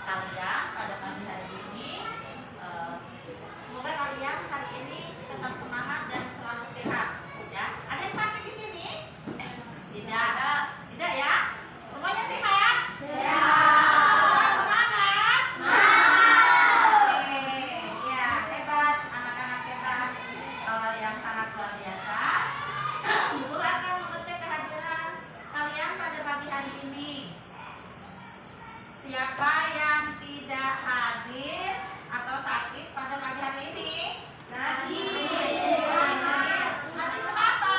kalian pada pagi hari ini. Semoga kalian hari ini tetap semangat dan selalu sehat. Ya, ada yang sakit di sini? Tidak. Tidak ya? Semuanya sehat? Sehat. Semangat? Semangat. Oke, ya hebat, anak-anak hebat, yang sangat luar biasa. Guru akan mengecek kehadiran kalian pada pagi hari ini. Siapa yang tidak hadir atau sakit pada pagi hari ini? Sakit kenapa?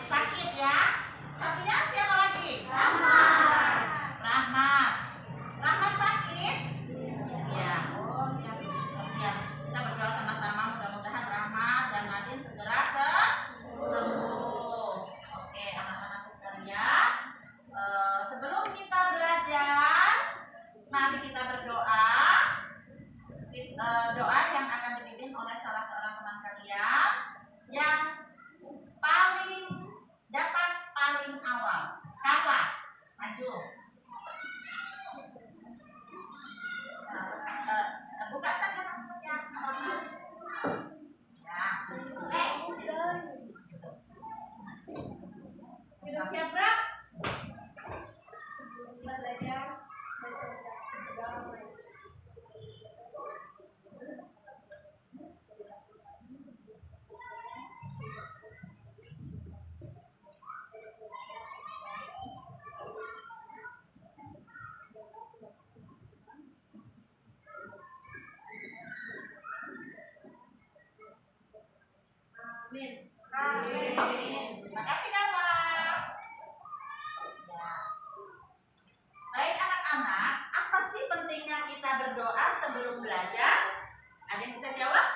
Sakit ya. Satunya siapa lagi? Rahmat. Rahmat sakit? Ya. Oh, ya. Siap. Kita berdoa sama-sama, mudah-mudahan Rahmat dan Nadine segera sembuh. Oke, anak-anakku sekalian. Sebelum kita belajar, mari kita berdoa. Doa yang akan dipimpin oleh salah seorang teman kalian yang datang paling awal. Carla, maju. Buka saja maskernya. Ya. Hidup siapa? Belajar. Amin. Terima kasih Carla. Ya. Baik anak-anak, apa sih pentingnya kita berdoa sebelum belajar? Ada yang bisa jawab?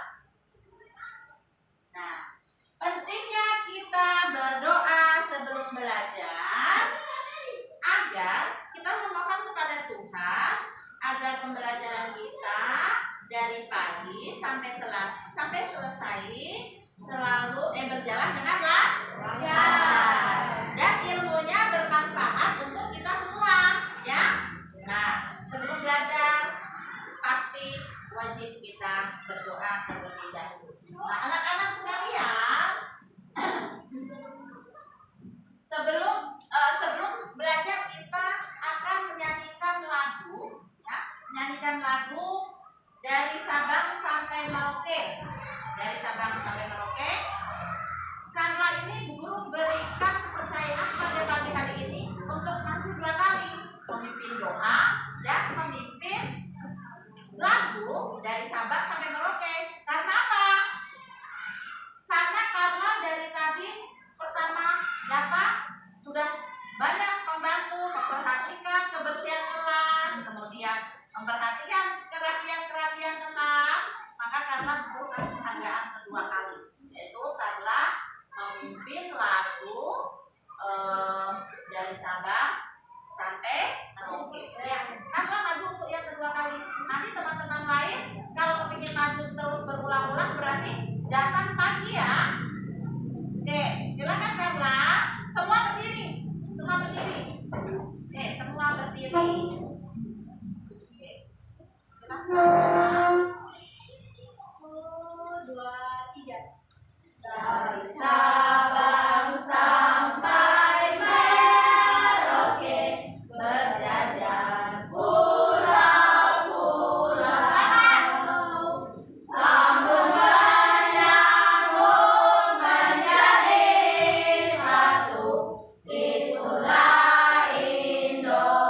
Nah, pentingnya kita berdoa sebelum belajar agar kita memohon kepada Tuhan agar pembelajaran kita dari pagi sampai selesai selalu berjalan dengan lancar dan ilmunya bermanfaat untuk kita semua, ya. Nah, sebelum belajar pasti wajib kita berdoa terlebih dahulu. Nah, anak-anak sekalian, sebelum belajar kita akan menyanyikan lagu, ya, menyanyikan lagu dari Sabang sampai Merauke. Dari Sabang sampai Merauke. Karena ini guru berikan kepercayaan pada pagi hari ini untuk maju 2 kali, memimpin doa dan memimpin lagu dari Sabang sampai Merauke. Karena apa? Karena dari tadi pertama datang sudah banyak membantu memperhatikan kebersihan kelas, kemudian memperhatikan kerapian kelas, maka karena perlu kasih penghargaan kedua kali, yaitu karena memimpin lagu dari Sabang sampai Merauke. Ya, karena maju untuk yang kedua kali. Nanti teman-teman lain kalau kepingin maju terus berulang-ulang berarti datang pagi ya. Oke, silakan Carla. Semua berdiri. Semua berdiri. Oke, silakan. 1, 2, 3. Dari Sabang sampai Merauke berjajar pulau-pulau, sambung menyambung menjadi satu, itulah Indonesia.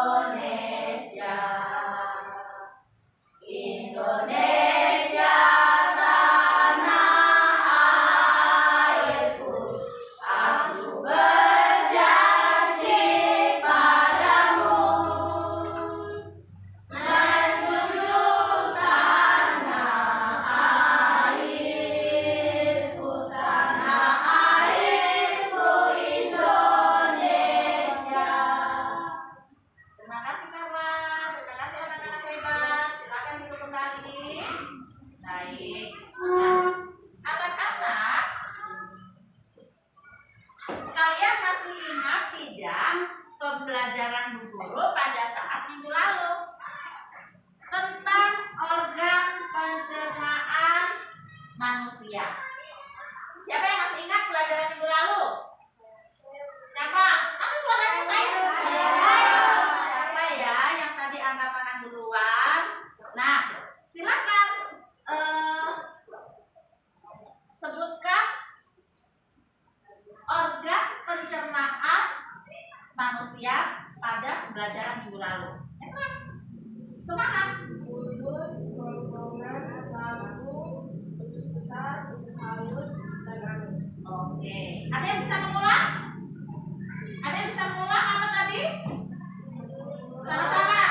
angkat tangan duluan. Nah, silakan sebutkan organ pencernaan manusia pada pembelajaran minggu lalu. Ya, Mas. Semangat. Mulut, kerongkongan, lambung, usus besar, usus halus, dan anus. Oke. Ada yang bisa mengulang? Ada yang bisa mengulang apa tadi? Sama-sama.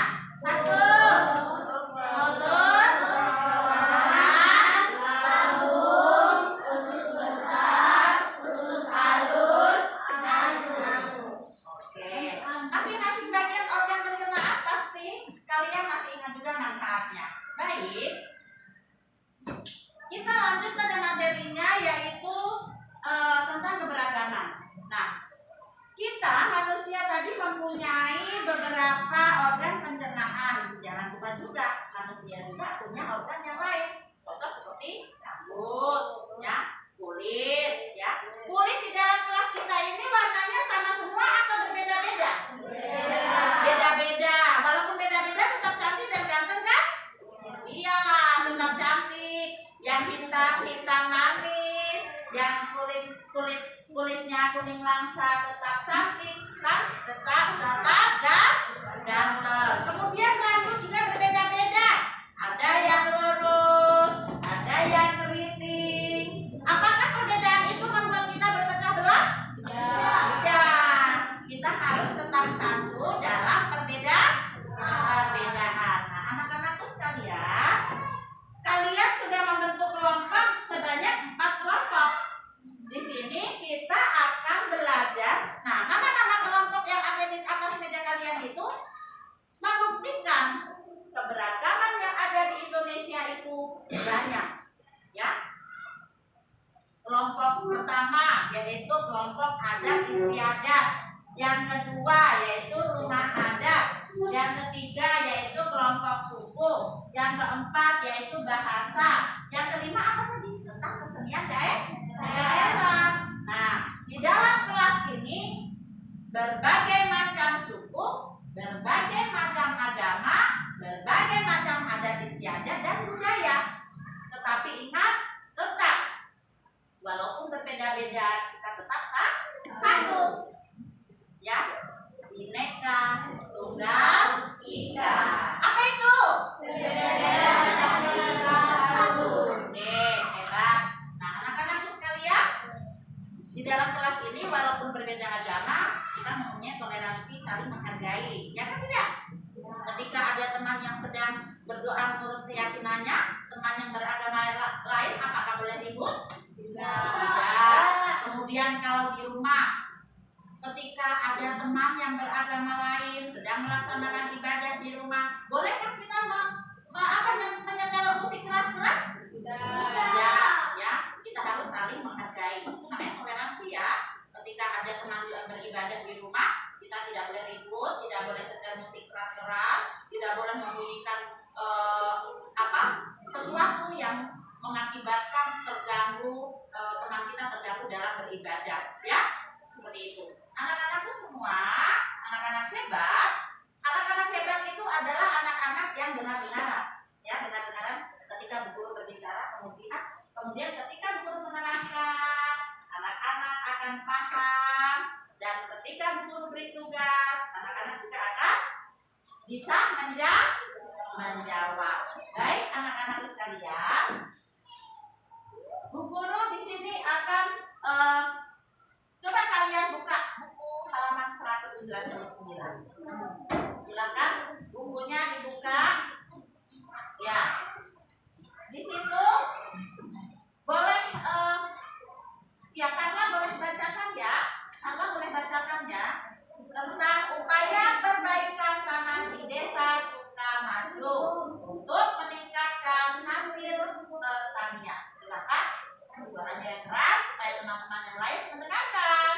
Satu. Mulut, kerongkongan, lambung, usus besar, usus halus, dan anus. Oke. Masing-masing bagian organ pencernaan pasti kalian masih ingat juga manfaatnya. Baik. Kita lanjut pada materinya yaitu tentang keberagaman. Nah, kita manusia tadi mempunyai beberapa organ pencernaan. Jangan lupa juga manusia juga punya organ yang lain. Contoh seperti rambut, ya, kulit, ya. Kulit di dalam kelas kita ini warnanya sama semua atau berbeda-beda? Beda-beda. Walaupun beda-beda tetap cantik dan ganteng kan? Iyalah, tetap cantik. Yang hitam manis, yang kulitnya kuning langsa tetap cantik, tetap ganteng. Kemudian rambut juga berbeda-beda. Ada yang lurus, ada yang keriting. Apakah perbedaan itu membuat kita berpecah belah? Tidak. Kita harus tetap satu dalam perbedaan. Nah, anak-anakku sekalian, kalian sudah membentuk kelompok sebanyak 4 kelompok. Di sini kita akan belajar. Nah, nama-nama kelompok yang ada di atas meja kalian itu membuktikan keberagaman yang ada di Indonesia itu banyak. Ya. Kelompok pertama yaitu kelompok adat istiadat. Yang kedua yaitu rumah adat. Yang ketiga yaitu kelompok suku. Yang keempat yaitu bahasa. Yang kelima apa tadi? Tentang kesenian daerah. Nah, di dalam kelas ini berbagai macam suku, berbagai macam agama, berbagai macam adat istiadat dan budaya. Tetapi ingat, tetap walaupun berbeda-beda kita tetap satu. Ya, Bhinneka Tunggal Ika. Apa itu? Oke, hebat. Nah, anak-anakku sekalian, di dalam kelas ini walaupun berbeda agama, kita mempunyai toleransi saling menghargai. Ya kan tidak? Ketika ada teman yang sedang berdoa menurut keyakinannya, teman yang beragama lain, apakah boleh ribut? Tidak. Kemudian kalau di rumah, ketika ada teman yang beragama lain sedang melaksanakan ibadah di rumah, bolehkah kita menyetel musik keras-keras? Tidak, ya. Kita harus saling menghargai. Itu namanya toleransi ya. Ketika ada teman yang beribadah di rumah, kita tidak boleh ribut, tidak boleh setel musik keras-keras, tidak boleh membunyikan sesuatu yang mengakibatkan terganggu teman kita terganggu dalam beribadah, ya. Seperti itu. Anak-anakku semua, anak-anak hebat. Anak-anak hebat itu adalah anak-anak yang dengar-dengaran, ya, dengar-dengaran ketika guru berbicara, kemudian ketika guru menerangkan, anak-anak akan paham, dan ketika guru beri tugas, anak-anak juga akan bisa menjawab. Baik, anak-anak sekalian, Bu Guru di sini akan coba kalian buka buku halaman 199. Silakan bukunya dibuka. Ya. Di situ boleh ya, Carla boleh bacakan ya. Carla boleh bacakan ya. Tentang upaya perbaikan tanah di Desa Sukamaju untuk meningkatkan hasil pertanian. Silakan. Suaranya yang keras supaya teman-teman yang lain mendengarkan.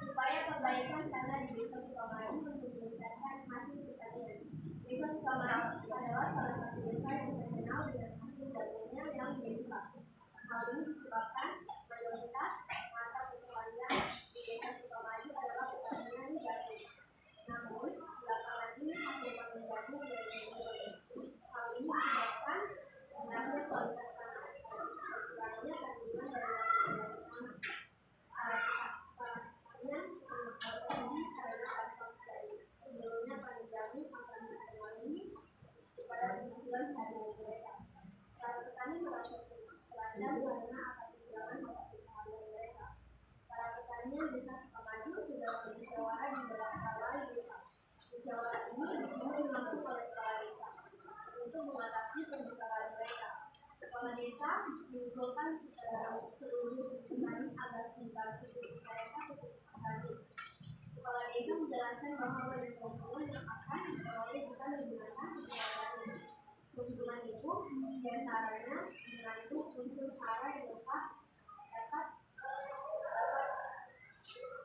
Upaya perbaikan tanah di Desa Sukamaju untuk meningkatkan hasil pertanian. Desa Sukamaju adalah salah satu desa yang terkenal dengan hasil jagungnya yang melimpah. Hal ini disebabkan mayoritas mata pertanian di Desa Sukamaju adalah pertanian jagung. Namun, Kepala desa mengusulkan seluruh petani agar membagi mereka untuk petani. Kepala desa menjelaskan bahwa banyak keuntungan yang akan diperoleh jika menggunakan petani. Keuntungan itu diantaranya mengandung unsur sara yang dapat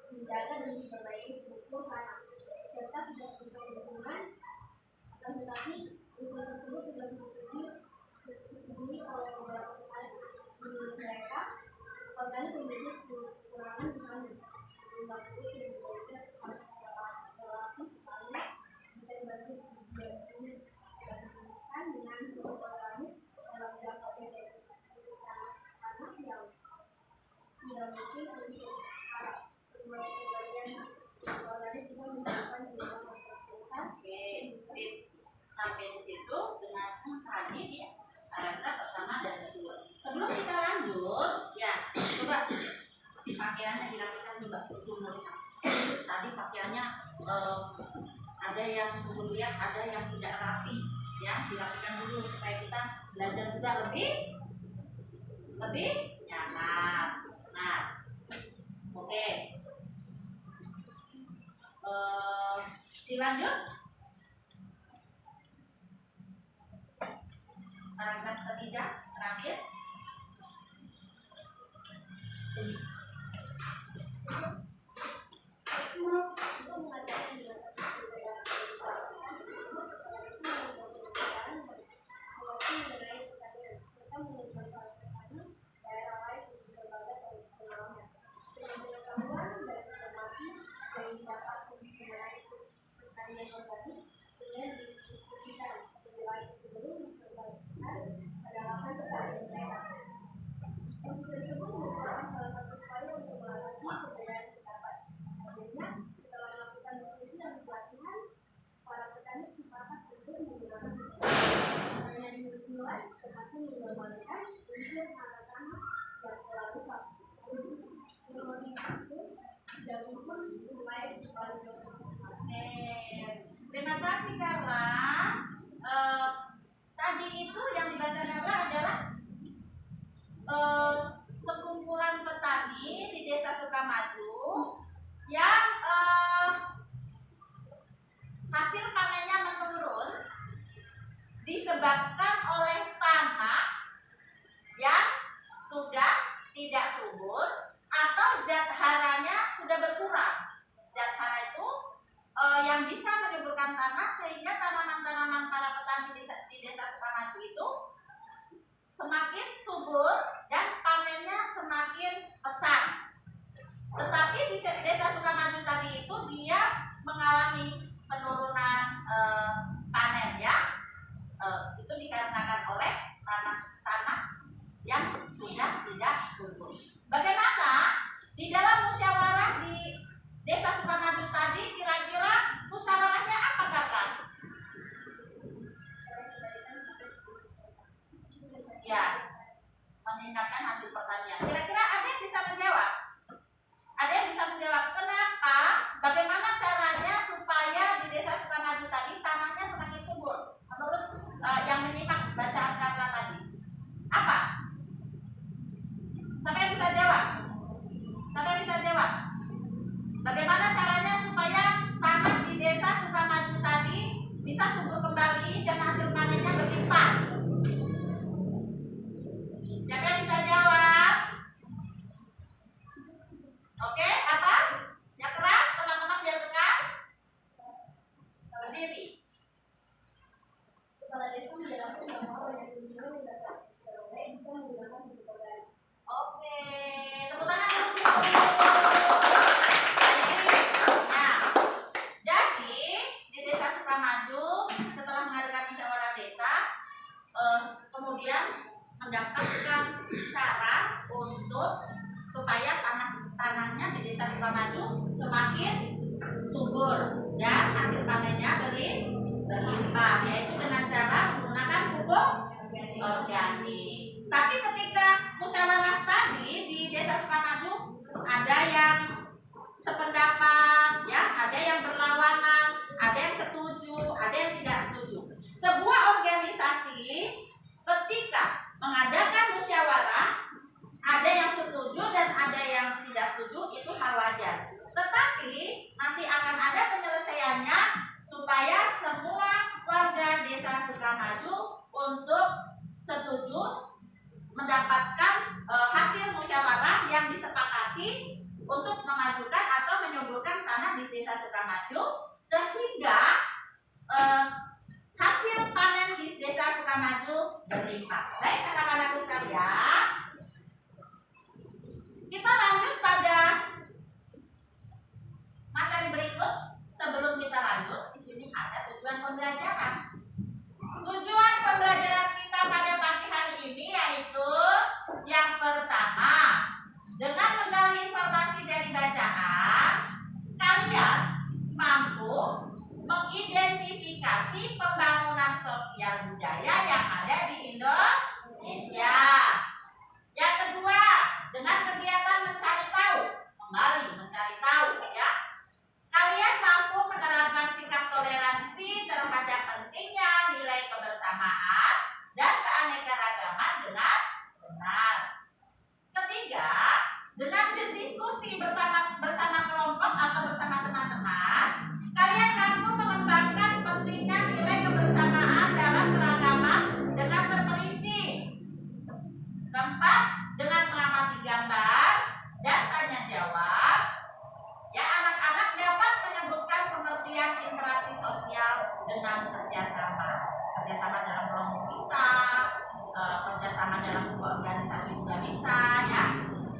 menjaga dan memperbaiki struktur tanah serta tidak merusak lingkungan. Akan tetapi unsur tersebut tidak disetujui oleh beberapa petani. Menurut mereka, petani memiliki kekurangan misalnya waktu yang berbeda relasi petani bisa dibantu biasanya dibandingkan dengan petani dalam jangka pendek. Tanah yang tidak mesti untuk arah sebagian petani juga menyebabkan kehilangan pekerjaan. Oke, sip. Sampai di situ dengan tadi ya paragraf pertama dan kedua. Sebelum kita lanjut, ya coba pakaiannya dirapikan juga untuk tadi pakaiannya ada yang lihat, ada yang tidak rapi, ya dirapikan dulu supaya kita belajar juga lebih nyaman. Nah, oke. Dilanjut. Paragraf ketiga terakhir. Sini. Untuk mengatakan dibatasi perbedaan mengenai pertanian serta mengembangkan petani daerah lain di berbagai pengalaman. Dengan pengetahuan dan informasi yang didapat mengenai pertanian organik dengan didiskusikan lebih lanjut sebelum memperbaikan pendalaman petani daerah. Fungsi tersebut merupakan salah satu upaya untuk mengatasi perbedaan pendapat. Akhirnya, setelah melakukan diskusi dan pelatihan, para petani sepakat untuk menggunakan pertanian luas berhasil mengembangkan unsur tanah yang telah rusak. Kemudian itu, jagung pun mulai kembali Oke, terima kasih Carla. Tadi itu yang dibaca Carla adalah sekumpulan petani di Desa Sukamaju yang hasil panennya menurun disebabkan oleh tanah yang sudah tidak subur atau zat haranya sudah berkurang. Zat hara itu yang bisa menyuburkan tanah sehingga tanaman-tanaman para petani di Desa Sukamaju itu semakin subur dan panennya semakin pesat. Tetapi di Desa Sukamaju tadi itu dia mengalami penurunan panen ya. Itu dikarenakan oleh tanah yang sudah tidak subur. Bagaimana di dalam musyawarah di Desa Sukamaju tadi, kira-kira musyawarahnya apa Kak? Ya, meningkatkan hasil pertanian. Kira-kira ada yang bisa menjawab? Ada yang bisa menjawab kenapa? Bagaimana caranya supaya di Desa Sukamaju tadi tanahnya semakin subur? Menurut yang menyimak bacaan Karla tadi, apa? Siapa yang bisa jawab? Siapa yang bisa jawab? Bagaimana caranya supaya tanah di Desa Sukamaju tadi bisa subur kembali dan hasil panennya berlimpah? Siapa yang bisa jawab? Oke, apa? Yang keras, teman-teman biar tekan. Berdiri. Kepala desa menjelaskan bahwa banyak keuntungan yang dapat diperoleh jika menggunakan pupuk organik. Oke, tepuk tangan dulu. Nah, jadi di Desa Sukamaju setelah mengadakan musyawarah desa, kemudian mendapatkan cara untuk supaya tanahnya di Desa Sukamaju semakin subur dan hasil panennya berlimpah. berlimpah. Baik anak-anakku sekalian, kita lanjut pada materi berikut. Sebelum kita lanjut, di sini ada tujuan pembelajaran. Tujuan pembelajaran kita pada pagi hari ini yaitu yang pertama, dengan menggali informasi dari bacaan, kalian mampu mengidentifikasi pembangunan sosial budaya yang ada di Indonesia. Yang kedua, dengan kegiatan mencari tahu, kembali mencari tahu ya, kalian mampu menerapkan sikap toleransi terhadap pentingnya nilai kebersamaan dan keanekaragaman dengan benar. Ketiga, dengan berdiskusi bersama kelompok atau bersama teman-teman, kalian mampu mengembangkan pentingnya nilai kebersamaan dalam keragaman dengan terperinci. Keempat, dengan mengamati gambar dan tanya jawab, ya anak-anak dapat menyebutkan pengertian interaksi sosial dengan kerjasama dalam kelompok bisa, kerjasama dalam sebuah organisasi juga bisa ya.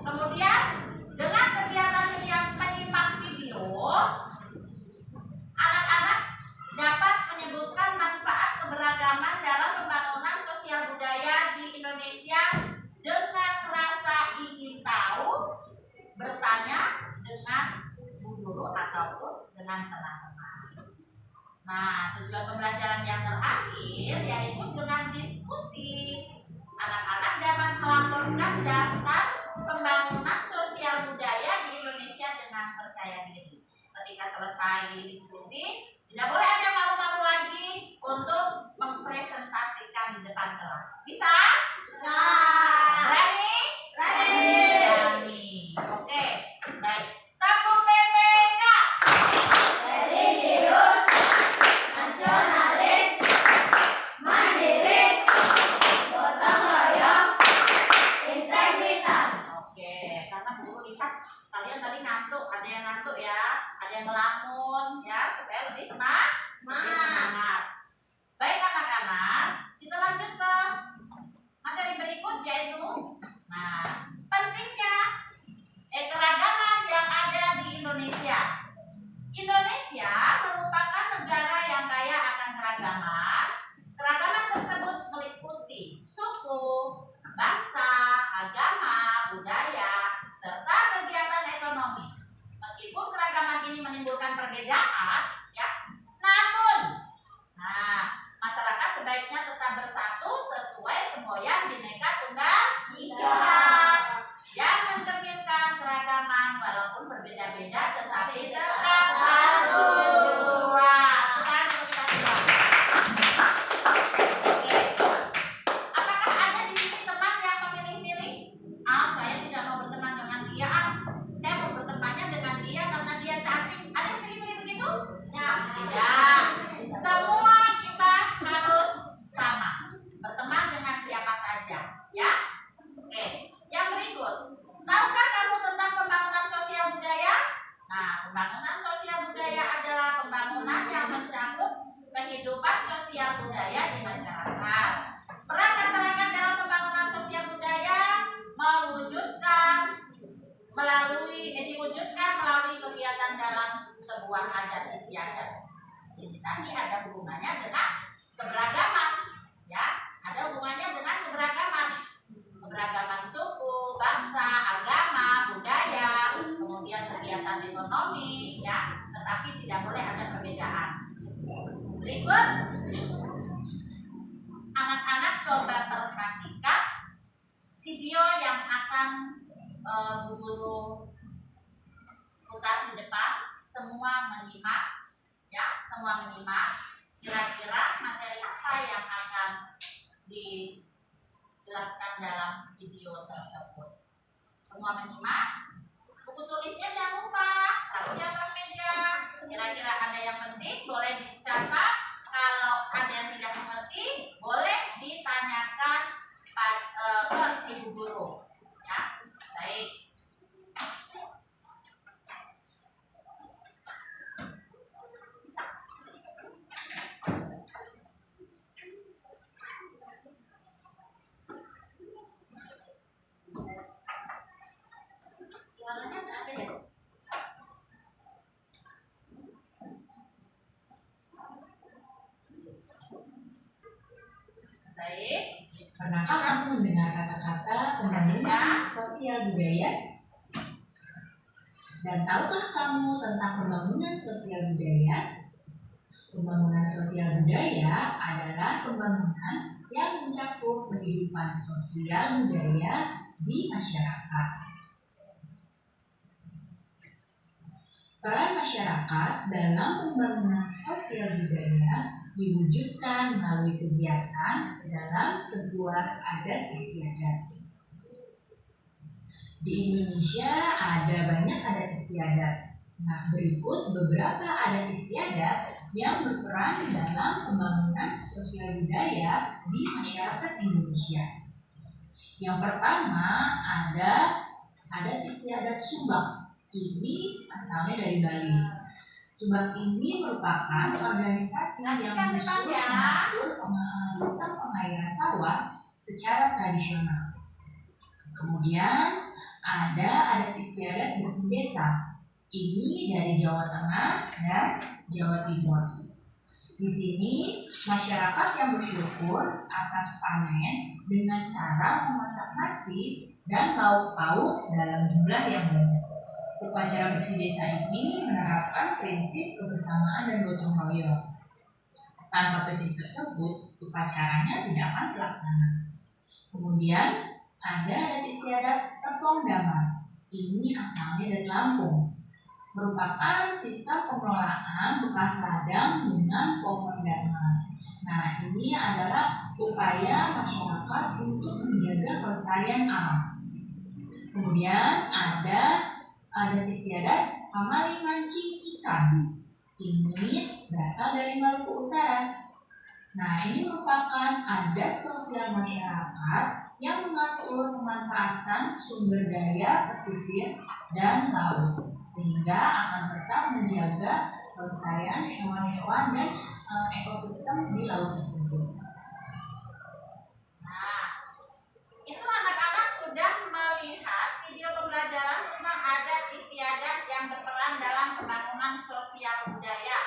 Kemudian dengan kegiatan yang menyimak video, anak-anak dapat menyebutkan manfaat keberagaman dalam pembangunan sosial budaya di Indonesia dengan rasa ingin tahu, bertanya dengan guru ataupun dengan teman-teman. Nah, tujuan pembelajaran yang terakhir yaitu dengan diskusi. Anak-anak dapat melaporkan daftar pembangunan sosial budaya di Indonesia dengan percaya diri. Ketika selesai diskusi, tidak boleh ada malu-malu lagi untuk mempresentasikan di depan kelas. Bisa? Bisa. Berani? Berani. Oke, baik. Tepuk PPK. Religius, nasionalis, mandiri, gotong royong, integritas. Oke, karena guru lihat kalian tadi ngantuk, ada yang ngantuk ya, ada yang melamun ya, supaya lebih semangat. Baik anak-anak, kita lanjut ke materi berikut yaitu, nah, pentingnya keragaman yang ada di Indonesia. Indonesia merupakan negara yang kaya akan keragaman. Keragaman tersebut meliputi suku, bangsa, agama, budaya, serta kegiatan ekonomi. Meskipun keragaman ini menimbulkan perbedaan, ya, namun, masyarakat sebaiknya tetap bersatu sesuai semboyan Bhinneka Tunggal Ika yang mencerminkan keragaman walaupun berbeda-beda tetapi tetap satu tujuan. Sekarang kita simak. Oke. Apakah ada di sini teman yang memilih-milih? Saya tidak mau berteman dengan dia. Saya mau bertemannya dengan dia karena dia cantik. Ada yang pilih-pilih begitu? Tidak. Semua kita harus sama. Berteman dengan siapa saja, ya. Oke. Yang berikut. Tahukah kamu tentang pembangunan sosial budaya? Nah, pembangunan sosial budaya adalah pembangunan yang mencakup kehidupan sosial budaya di masyarakat. Peran masyarakat dalam pembangunan sosial budaya diwujudkan melalui kegiatan dalam sebuah adat istiadat. Ini tadi ada hubungannya dengan keberagaman, ya, ada hubungannya dengan keberagaman suku, bangsa, agama, budaya, kemudian kegiatan ekonomi, ya, tetapi tidak boleh ada perbedaan. Berikut, anak-anak coba perhatikan video yang akan Bu Guru putar di depan. Semua menyimak, ya, semua menyimak. Kira-kira materi apa yang akan dijelaskan dalam video tersebut? Semua menyimak. Buku tulisnya jangan lupa taruh di atas meja. Kira-kira ada yang penting boleh dicatat. Kalau ada yang tidak mengerti boleh ditanyakan ke ibu guru. Ya, baik. Baik. Pernahkah kamu mendengar kata-kata pembangunan sosial budaya? Dan tahukah kamu tentang pembangunan sosial budaya? Pembangunan sosial budaya adalah pembangunan yang mencakup kehidupan sosial budaya di masyarakat. Peran masyarakat dalam pembangunan sosial budaya diwujudkan melalui kegiatan dalam sebuah adat istiadat. Di Indonesia ada banyak adat istiadat. Nah, berikut beberapa adat istiadat yang berperan dalam pembangunan sosial budaya di masyarakat Indonesia. Yang pertama ada adat istiadat Subak. Ini asalnya dari Bali. Subak ini merupakan organisasi yang khusus mengatur sistem pengairan sawah secara tradisional. Kemudian ada adat istiadat bersih desa. Ini dari Jawa Tengah dan Jawa Timur. Di sini masyarakat yang bersyukur atas panen dengan cara memasak nasi dan lauk pauk dalam jumlah yang banyak. Upacara bersih desa ini menerapkan prinsip kebersamaan dan gotong royong. Tanpa prinsip tersebut, upacaranya tidak akan terlaksana. Kemudian ada adat istiadat Tepong Damar. Ini asalnya dari Lampung. Merupakan sistem pengelolaan bekas ladang dengan pohon damar. Nah, ini adalah upaya masyarakat untuk menjaga kelestarian alam. Kemudian ada adat istiadat Pamali mancing ikan. Ini berasal dari Maluku Utara. Nah, ini merupakan adat sosial masyarakat yang mengatur pemanfaatan sumber daya pesisir dan laut, sehingga akan tetap menjaga kelestarian hewan-hewan dan ekosistem di laut tersebut. Nah, itu anak-anak sudah melihat video pembelajaran tentang adat istiadat yang berperan dalam pembangunan sosial budaya.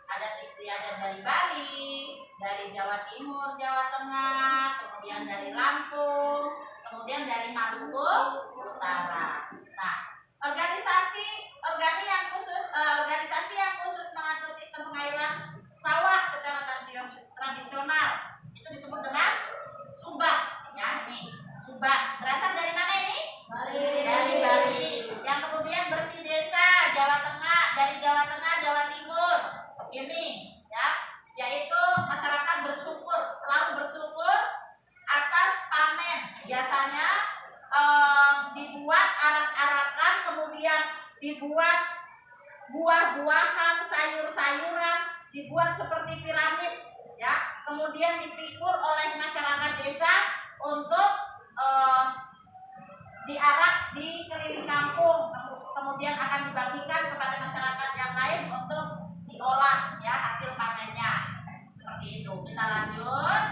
Adat istiadat dari Bali, dari Jawa Timur, Jawa Tengah, kemudian dari Lampung, kemudian dari Maluku Utara. Nah, organisasi yang khusus mengatur sistem pengairan sawah secara tradisional itu disebut dengan Subak. Ya, nih, Subak. Berasal dari mana ini? Bali. Dari Bali. Yang kemudian bersih desa Jawa Tengah, dari Jawa Tengah, Jawa Timur. Ini, ya, yaitu masyarakat selalu bersyukur atas panen. Biasanya dibuat arak-arakan, kemudian dibuat buah-buahan, sayur-sayuran, dibuat seperti piramid, ya, kemudian dipikul oleh masyarakat desa untuk diarak di keliling kampung, kemudian akan dibagikan kepada masyarakat yang lain untuk diolah, ya, hasil panennya. Seperti itu. Kita lanjut.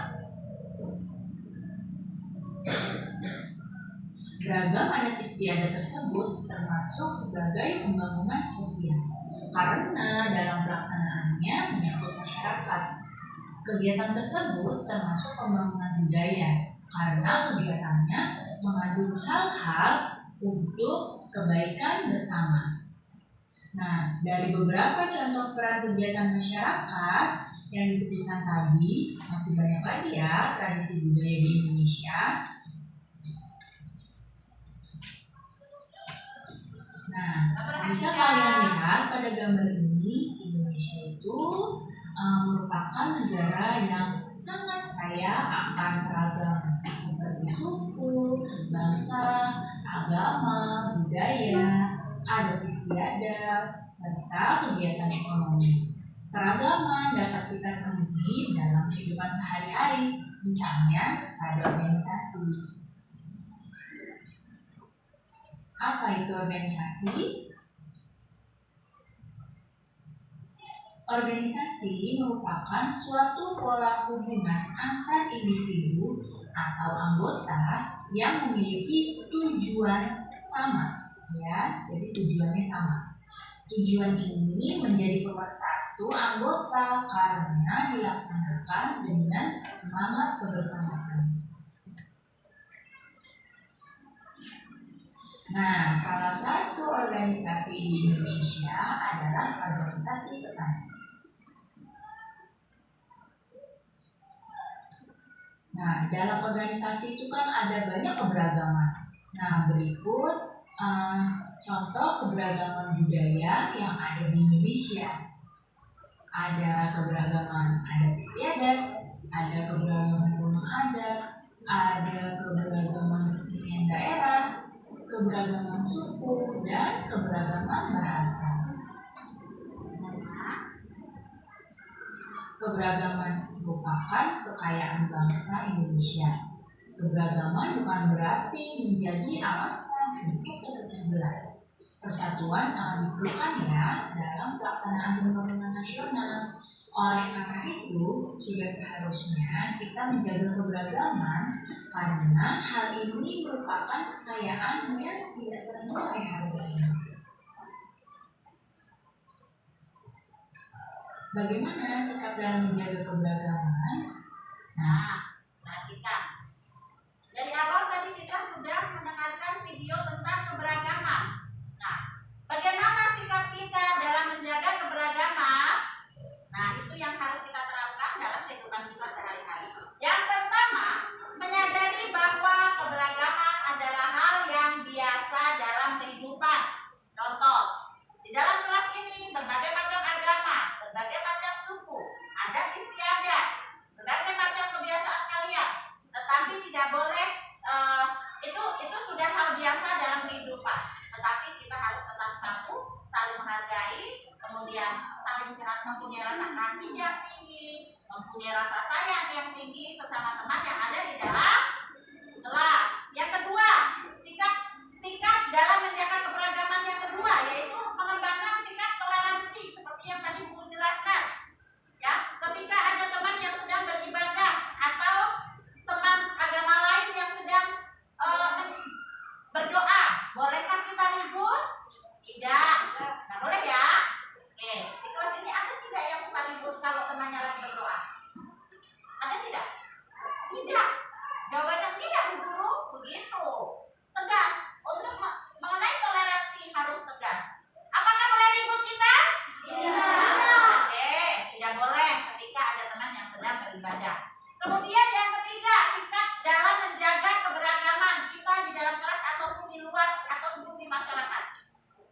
Beragam adat istiadat tersebut termasuk sebagai pembangunan sosial karena dalam pelaksanaannya menyangkut masyarakat. Kegiatan tersebut termasuk pembangunan budaya karena kegiatannya mengandung hal-hal untuk kebaikan bersama. Nah, dari beberapa contoh peran kegiatan masyarakat yang disebutkan tadi, masih banyak lagi ya tradisi budaya di Indonesia. Nah, bisa kalian lihat pada gambar ini, Indonesia itu merupakan negara yang sangat kaya akan keragaman seperti suku, bangsa, agama, budaya, adat istiadat, serta kegiatan ekonomi. Keragaman dapat kita temui dalam kehidupan sehari-hari, misalnya pada organisasi. Apa itu organisasi? Organisasi merupakan suatu pola hubungan antar individu atau anggota yang memiliki tujuan sama, ya. Jadi tujuannya sama. Tujuan ini menjadi pemersatu satu anggota karena dilaksanakan dengan semangat kebersamaan. Nah, salah satu organisasi di Indonesia adalah organisasi petani. Nah, dalam organisasi itu kan ada banyak keberagaman. Nah, berikut contoh keberagaman budaya yang ada di Indonesia. Ada keberagaman adat istiadat, ada keberagaman rumah adat, ada keberagaman kesenian daerah, keberagaman suku, dan keberagaman bahasa. Keberagaman merupakan kekayaan bangsa Indonesia. Keberagaman bukan berarti menjadi alasan untuk terpecah belah. Persatuan sangat diperlukan ya dalam pelaksanaan pembangunan nasional. Oleh karena itu, sudah seharusnya kita menjaga keberagaman karena hal ini merupakan kekayaan yang tidak ternilai harganya. Bagaimana sikap dalam menjaga keberagaman? Nah, perhatikan. Dari awal tadi kita sudah mendengarkan video tentang keberagaman. Nah, bagaimana sikap kita dalam menjaga keberagaman? Nah, itu yang harus kita terapkan dalam kehidupan kita sehari-hari. Yang pertama, menyadari bahwa keberagaman adalah hal yang biasa dalam kehidupan. Contoh, di dalam kelas ini berbagai macam agama, berbagai macam suku, adat istiadat, berbagai macam kebiasaan kalian. Tetapi tidak boleh itu sudah hal biasa dalam kehidupan. Tetapi kita harus tetap satu, saling menghargai, kemudian saling mempunyai rasa kasih yang tinggi, mempunyai rasa sayang yang tinggi sesama teman yang ada di dalam kelas. Yang kedua, sikap dalam menjaga keberagaman yang kedua yaitu mengembangkan sikap toleransi seperti yang tadi guru jelaskan. Ya, ketika ada teman yang sedang beribadah atau teman agama lain yang sedang berdoa, bolehkah kita ribut? Tidak, nggak boleh ya. Oke, di kelas ini ada tidak yang suka ribut kalau temannya lagi berdoa? Ada tidak? Tidak. Jawabannya tidak, Bu Guru. Begitu. Tegas. Untuk mengenai toleransi harus tegas. Apakah boleh ribut kita? Tidak. Oke, tidak boleh ketika ada teman yang sedang beribadah. Kemudian yang ketiga, sikap dalam menjaga keberagaman kita di dalam kelas ataupun di luar ataupun di masyarakat,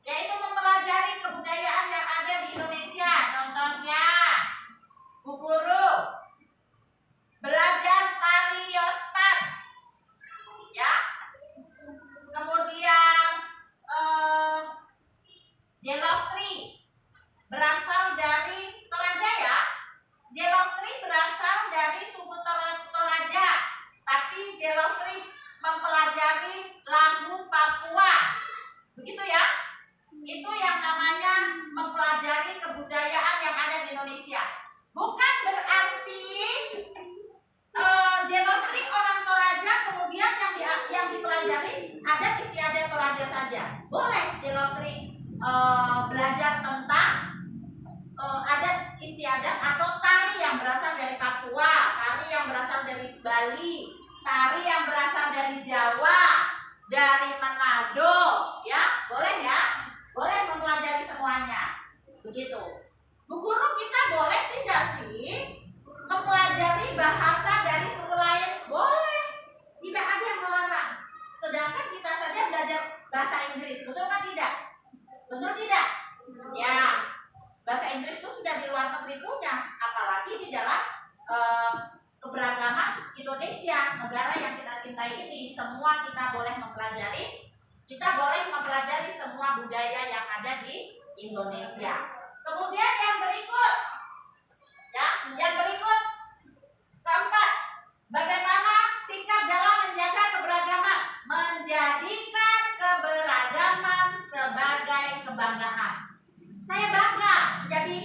yaitu mempelajari kebudayaan yang ada di Indonesia. Contohnya, Bu Guru belajar tari Yospan, ya. Kemudian Jeloktri berasal dari Toraja ya. Jeloktri berasal dari suku Toraja, tapi Jeloktri mempelajari lagu Papua. Begitu ya. Itu yang namanya mempelajari kebudayaan yang ada di Indonesia. Bukan berarti Jeloktri orang Toraja kemudian yang dipelajari adat istiadat Toraja saja. Boleh Jeloktri belajar tentang adat istiadat atau tari yang berasal dari Papua, tari yang berasal dari Bali, tari yang berasal dari Jawa, dari Manado, ya, boleh ya, boleh mempelajari semuanya, begitu. Bu Guru, kita boleh tidak sih mempelajari bahasa dari suku lain? Boleh, tidak ada yang melarang. Sedangkan kita saja belajar bahasa Inggris, betul kan tidak? Betul tidak? Ya. Bahasa Inggris itu sudah di luar negeri punya, apalagi di dalam keberagaman Indonesia, negara yang kita cintai ini. Semua kita boleh mempelajari, kita boleh mempelajari semua budaya yang ada di Indonesia. Kemudian yang berikut, ya, yang berikut keempat, bagaimana sikap dalam menjaga keberagaman, menjadikan keberagaman sebagai kebanggaan. Saya bangga menjadi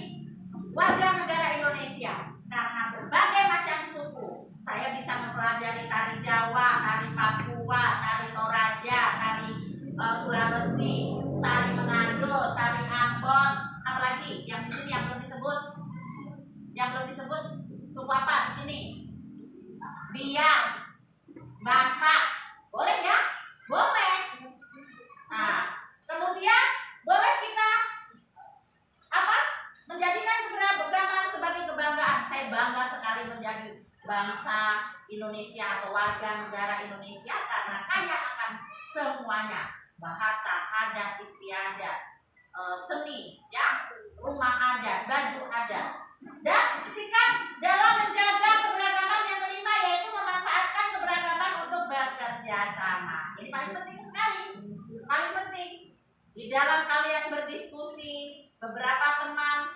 warga negara Indonesia karena berbagai macam suku. Saya bisa mempelajari tari Jawa, tari Papua, tari Toraja, tari Sulawesi, tari Manado, tari Ambon, apalagi yang di sini yang belum disebut yang belum disebut suku apa di sini? Biak, Batak, boleh ya? Boleh. Nah, kemudian boleh kita apa? Menjadikan keberagaman sebagai kebanggaan. Saya bangga sekali menjadi bangsa Indonesia atau warga negara Indonesia karena kaya akan semuanya, bahasa, adat istiadat, seni, ya, rumah adat, baju adat, dan sikap dalam menjaga keberagaman yang kelima yaitu memanfaatkan keberagaman untuk bekerja sama. Jadi paling penting sekali, paling penting di dalam kalian berdiskusi beberapa teman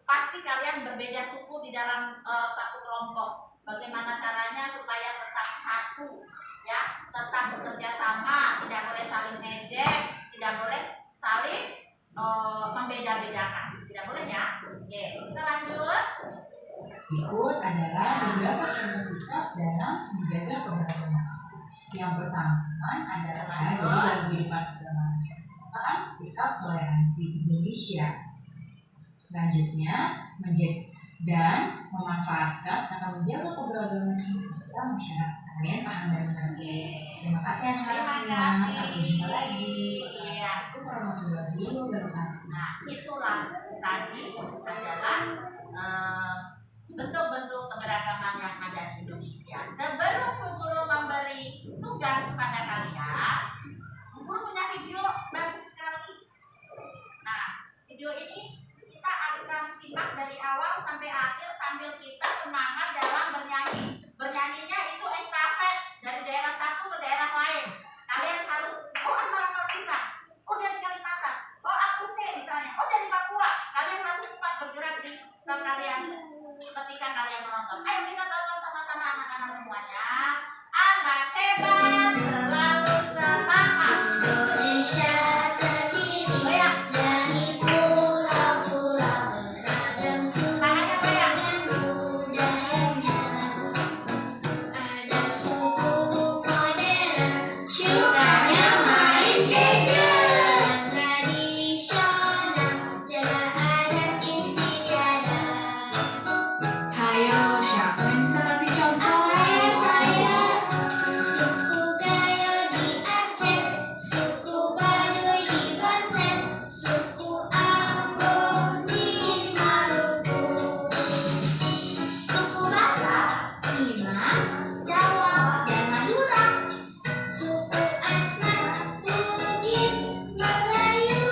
pasti kalian berbeda suku di dalam satu kelompok. Bagaimana caranya supaya tetap satu, ya, tetap bekerja sama, tidak boleh saling ngejek, tidak boleh saling membeda-bedakan, tidak boleh ya. Oke, kita lanjut. Berikut adalah beberapa contoh sikap dalam menjaga keberagaman. Yang pertama adalah dari dalam kehidupan keagamaan, sikap toleransi Indonesia. Selanjutnya, dan memanfaatkan atau menjaga keberagaman kita masyarakat. Kalian paham dan mengerti? Terima kasih anak-anak semua. Sampai jumpa lagi. Assalamualaikum warahmatullahi wabarakatuh. Nah, itulah tadi adalah bentuk-bentuk keberagaman yang ada di Indonesia. Sebelum Bu Guru memberi tugas pada kalian, Bu Guru punya video bagus sekali. Nah, video ini kita akan simak dari awal sampai akhir sambil kita semangat dalam bernyanyi. Bernyanyinya itu estafet dari daerah satu ke daerah lain. Kalian harus, oh antara Parkisa, oh dari Kalimantan, oh Akuse misalnya, oh dari Papua. Kalian harus cepat bergerak di ke kalian ketika kalian menonton. Ayo kita tonton sama-sama anak-anak semuanya. Anak hebat selalu semangat. Indonesia terdiri dari pulau-pulau beragam suku dan budayanya. Ada suku modern, sukanya main gadget. Tradisional, jaga adat istiadat. Hayo, siapa yang bisa kasih contoh? Saya suku Gayo di Aceh, suku Baduy di Banten, suku Ambon di Maluku, suku Batak, Minang, Jawa, dan Madura, suku Asmat, Bugis, Melayu.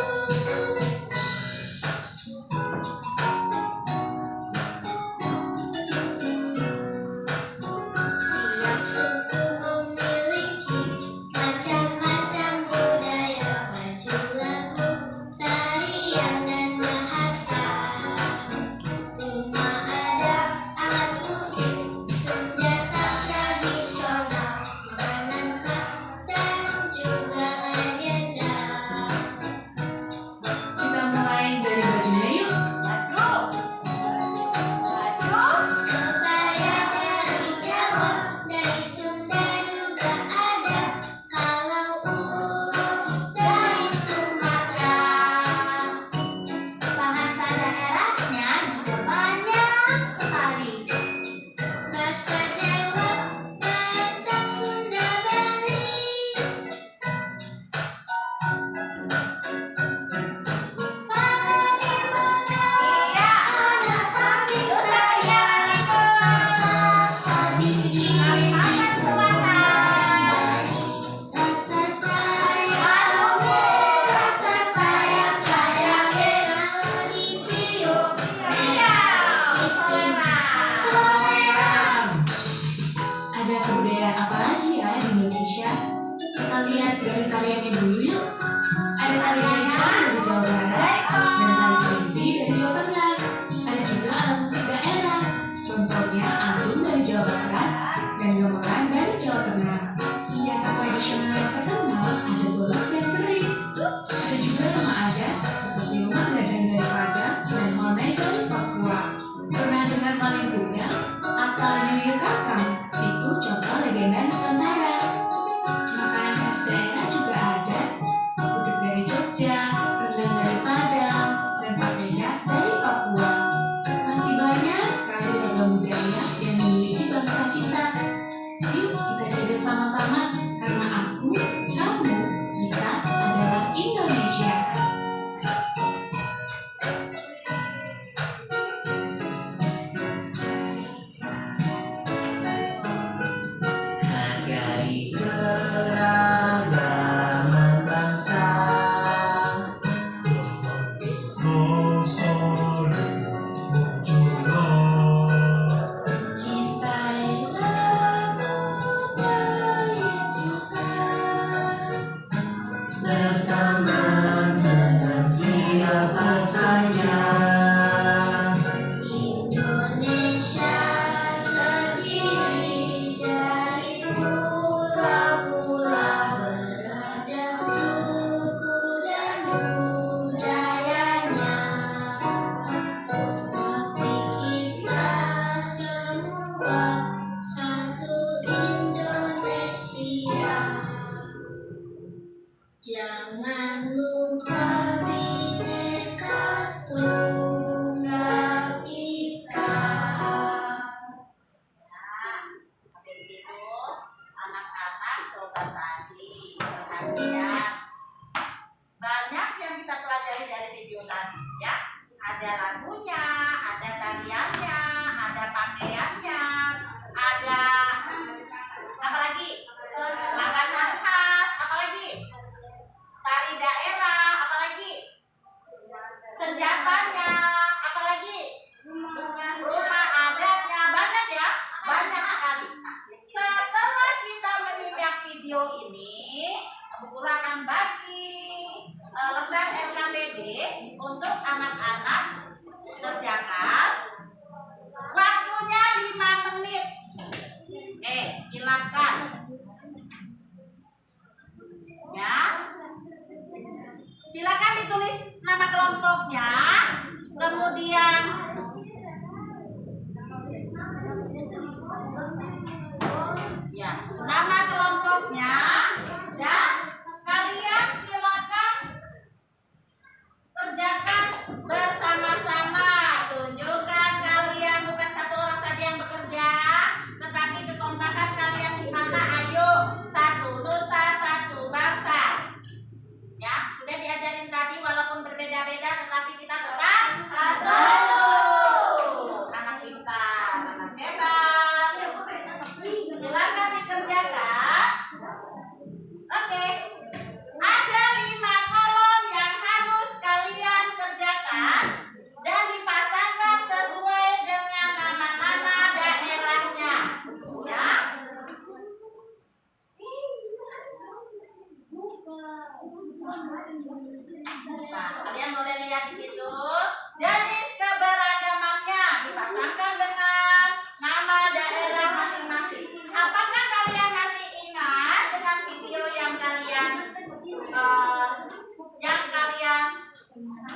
Tiap suku memiliki macam-macam budaya, baju lagu, tarian dan bahasa. Rumah adat, alat musik, senjata tradisional, makanan khas dan juga legenda. Kita mulai dari bajunya yuk. Kebaya dari Jawa, dari Sunda juga ada. Kalau ulos dari Sumatera. Bahasa daerahnya juga banyak sekali. Bahasa Jawa, Batak, Sunda, Bali. Pada di mana anak kambing saya, rasa dingin, rasa sayang, kalau dicium, soleran. Ada kebudayaan apa lagi ya di Indonesia? Kita lihat dari tariannya dulu yuk. Ada tari Jaipong dari Jawa Barat dan tari Serimpi dari Jawa Tengah. Ada juga alat musik daerah. Contohnya angklung dari Jawa Barat dan gamelan dari Jawa Tengah. Senjata tradisional yang terkenal ada golok dan keris. Ada juga rumah adat seperti rumah gadang dari Padang dan Honai dari Papua. Pernah dengar maling kuda atau yuyuh kakang? Itu contoh legenda Nusantara. Makanan khas daerah juga ada. Gudeg dari Jogja, rendang dari Padang, dan papeda dari Papua. Masih silakan. Ya. Silakan ditulis nama kelompoknya. Kemudian ya, nama kelompoknya, dan kalian silakan kerjakan bersama-sama. Tunjukkan kalian bukan satu orang saja yang bekerja, tetapi kekompakan kalian di mana. Ayo, satu nusa satu bangsa. Ya, sudah diajarin tadi walaupun berbeda-beda tetapi kita tetap satu. Anak pintar, anak hebat. Silakan dikerjakan. Oke. Ada 5 kolom yang harus kalian kerjakan dan dipasangkan sesuai dengan nama-nama daerahnya. Ya. Nah, kalian boleh lihat di situ. Jenis keberagamannya dipasangkan dengan nama daerah masing-masing. Apakah kalian masih ingat dengan video yang kalian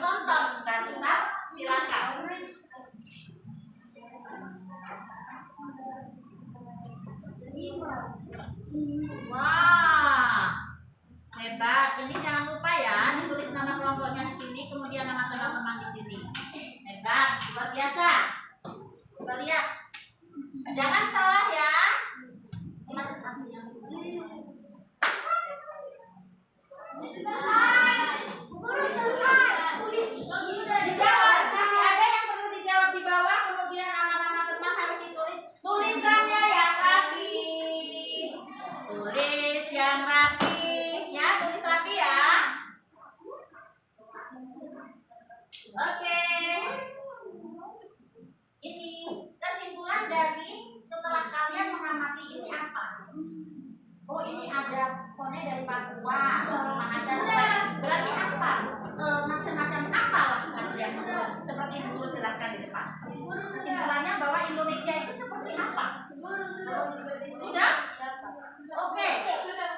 nonton barusan? Silakan. Wah, hebat. Ini jangan lupa ya, ditulis nama kelompoknya di sini, kemudian nama teman-teman di sini. Hebat, luar biasa. Coba lihat. Jangan salah ya. Dijawab, masih ada yang perlu dijawab di bawah, kemudian nama-nama teman harus ditulis. Tulisannya yang rapi. Tulis yang rapi, ya, tulis rapi ya. Oke. Ini kesimpulan dari setelah kalian mengamati ini apa? Oh, ini ada fone dari Papua, ada berarti apa? Macam-macam apa lah kalian? Seperti yang guru jelaskan di depan. Kesimpulannya bahwa Indonesia itu seperti apa? Sudah? Oke.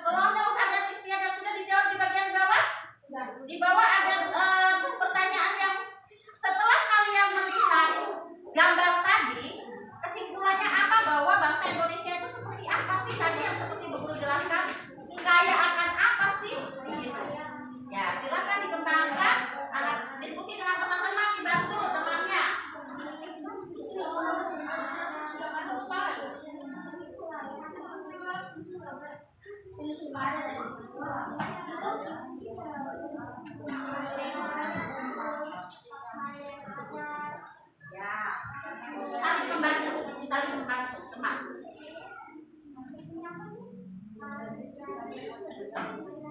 Kelompok adat istiadat sudah dijawab di bagian bawah? Di bawah ada pertanyaan yang setelah kalian melihat gambar tadi, kesimpulannya apa bahwa bangsa Indonesia itu seperti apa sih tadi yang seperti Bu Guru jelaskan? Kaya akan apa sih? Ya, silakan dikembangkan. Anak diskusi dengan teman-teman, dibantu temannya. Ya, saling membantu teman.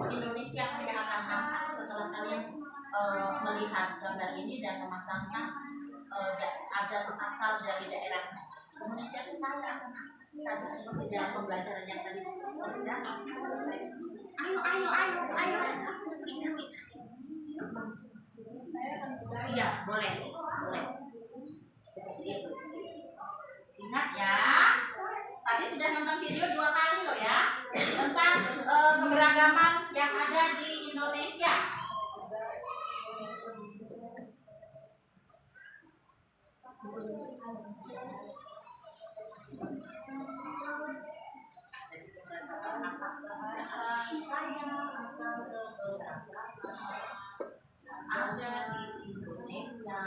Indonesia kaya akan apa setelah kalian melihat gambar ini dan memasangkan adat asal dari daerah Indonesia itu kaya akan apa sih tadi seperti dalam pembelajaran yang tadi sudah. Ayo. Iya, boleh. Seperti itu. Ingat ya, tadi sudah nonton video 2 kali loh ya tentang keberagaman yang ada di Indonesia. Ada di Indonesia.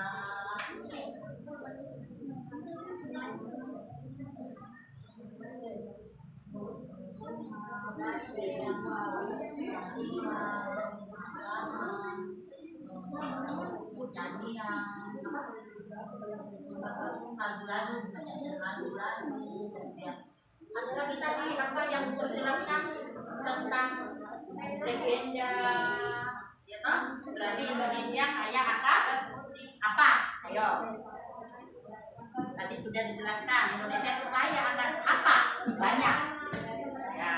Lagu-lagu. Ada lagi tadi apa yang Guru jelaskan tentang legenda, ya toh? Berarti Indonesia kaya akan apa? Ayo. Tadi sudah dijelaskan Indonesia itu kaya akan apa? Banyak. Ya.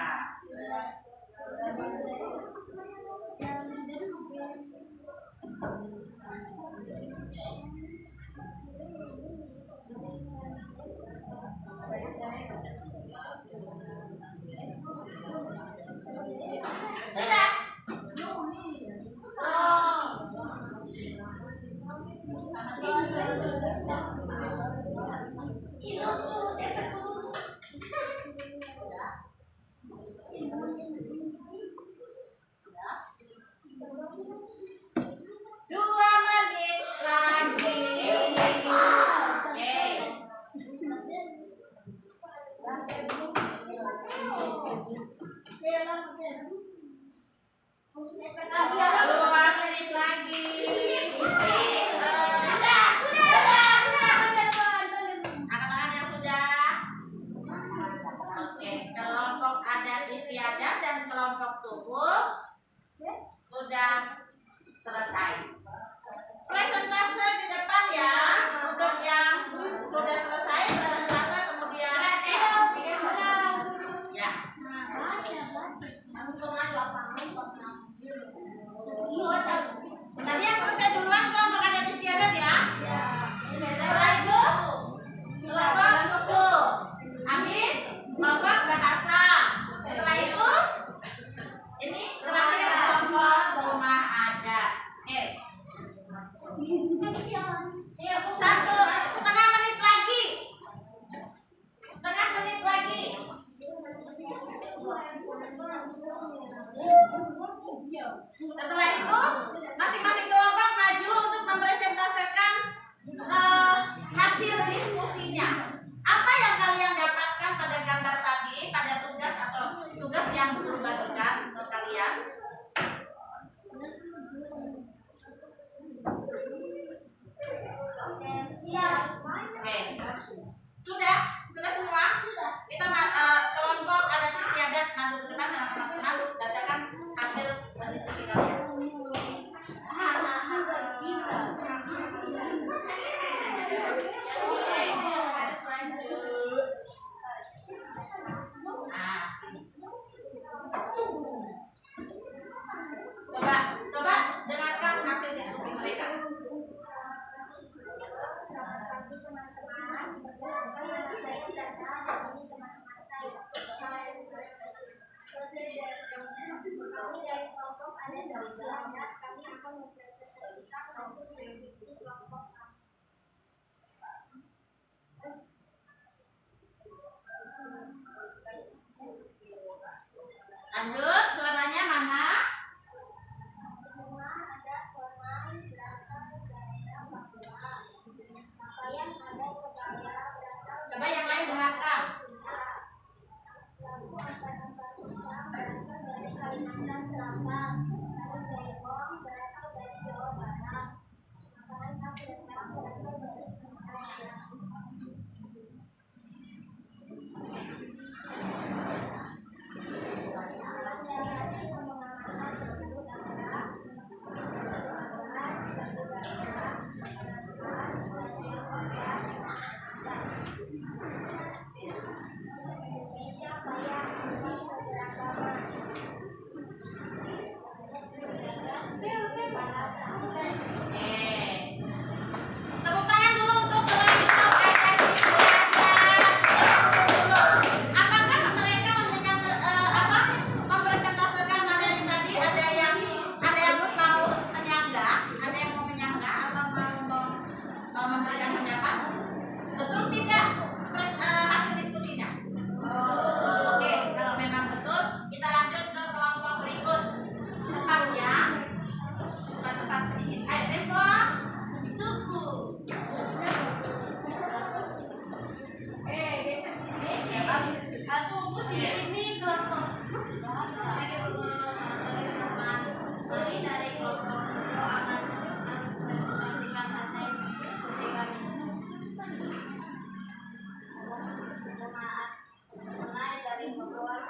suku sudah selesai. Presentase di depan ya, untuk yang sudah selesai presentase kemudian ya. Tadi yang selesai duluan kelompok adat istiadat ya. Setelah itu kelompok suku, habis kelompok bahasa. Setelah itu ini terakhir kelompok rumah adat. Setengah menit lagi. Setelah itu masing-masing kelompok maju untuk mempresentasikan hasil diskusinya. Apa yang kalian dapatkan pada gambar tadi, pada tugas atau tugas yang dibagikan ke kalian? Oke. Sudah semua? Kita kelompok adat istiadat maju ke depan dengan teman-teman bacakan hasil diskusi kalian. Coba dengarkan hasil diskusi mereka. Lanjut, suaranya mana? Coba yang lain dengarkan. Kalimantan Selatan, lalu Jaipong berasal dari Jawa Barat, makanan khas Vietnam berasal dari Sumatera. Dari hasil pengamatan tersebut adalah Indonesia kaya akan keberagaman. Tepuk tangan dulu untuk kelompok adat istiadat. Apakah mereka mempresentasikan materi tadi? Ada yang mau menyanggah, atau mau memberikan pendapat? Betul tidak hasil diskusinya? Oke, kalau memang betul, kita lanjut ke kelompok berikut. Cepat ya. Cepat sedikit. Ayo tempo. Suku. Aku di sini kelompok bahasa. Kami dari kelompok suku akan mempresentasikan hasil diskusi kami. Mulai dari Bogor,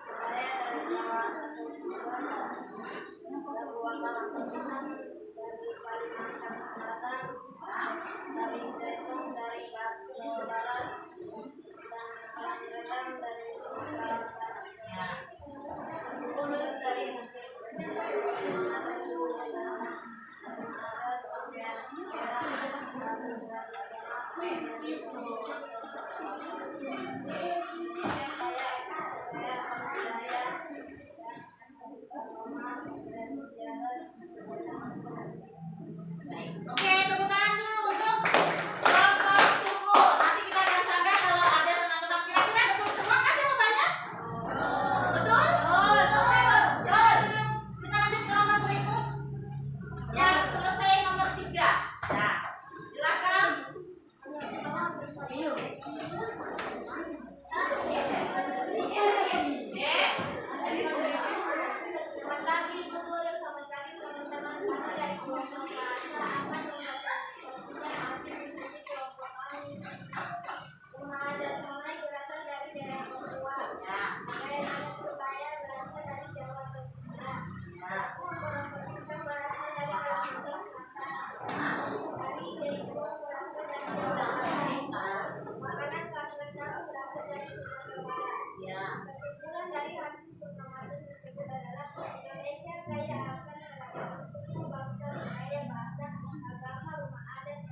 saya dari Jawa dari Kalimantan Selatan, dari Jaipong, dari Jawa Barat, dan Palangkaraya dari Sumatera Utara. Dari hasil pengamatan Oke, tepuk tangan dulu untuk kelompok suku. Nanti kita akan sanggah kalau ada teman-teman. Kira-kira betul semua kan jawabannya? Betul? Silakan duduk. Kita lanjut ke nomor berikut. Yang selesai nomor 3. Nah, silakan. Selamat pagi Bu Guru, selamat pagi teman-teman. Kami dari kelompok bahasa akan mempresentasikan berikut adalah Indonesia kaya akan ragam suku bangsa, budaya, bahasa, agama, rumah adat,